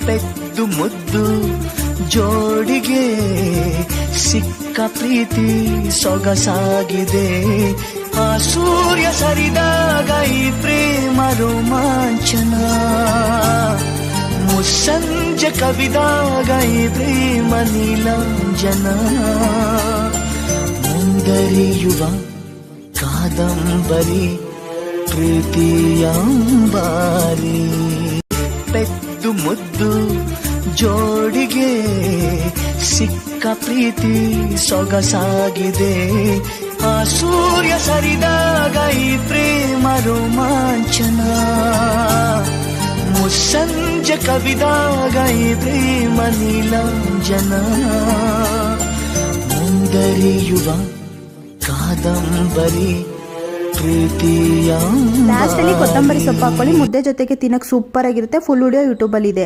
ಪೆದ್ದು ಮುದ್ದು ಜೋಡಿಗೆ ಸಿಕ್ಕ ಪ್ರೀತಿ ಸೊಗಸಾಗಿದೆ. ಆ ಸೂರ್ಯ ಸರಿದಾಗ ಈ ಪ್ರೇಮ ರೋಮಾಂಚನ, ಮುಸ್ಸಂಜೆ ಕವಿದಾಗ ಈ ಪ್ರೇಮ ನೀಲಾಂಜನ. ಮುಂದರಿಯುವ ಕಾದಂಬರಿ ಪ್ರೀತಿಯಂಬಾರಿ. ಪೆದ್ದು ಮುದ್ದು ಜೋಡಿಗೆ ಸಿಕ್ಕ ಪ್ರೀತಿ ಸೊಗಸಾಗಿದೆ. ಆ ಸೂರ್ಯ ಸರಿದಾಗ ಈ ಪ್ರೇಮ ರೋಮಾಂಚನ, ಮುಸ್ಸಂಜೆ ಕವಿದಾಗ ಈ ಪ್ರೇಮ ನೀಲಾಂಜನ. ಮುಂದರಿಯುವ ಕಾದಂಬರಿ ಲಾಸ್ಟ್ ಅಲ್ಲಿ ಕೊತ್ತಂಬರಿ ಸೊಪ್ಪು ಹಾಕೊಳ್ಳಿ. ಮುದ್ದೆ ಜೊತೆಗೆ ತಿನ್ನಕ್ ಸೂಪರ್ ಆಗಿರುತ್ತೆ. ಫುಲ್ ವಿಡಿಯೋ ಯೂಟ್ಯೂಬ್ ಅಲ್ಲಿ ಇದೆ.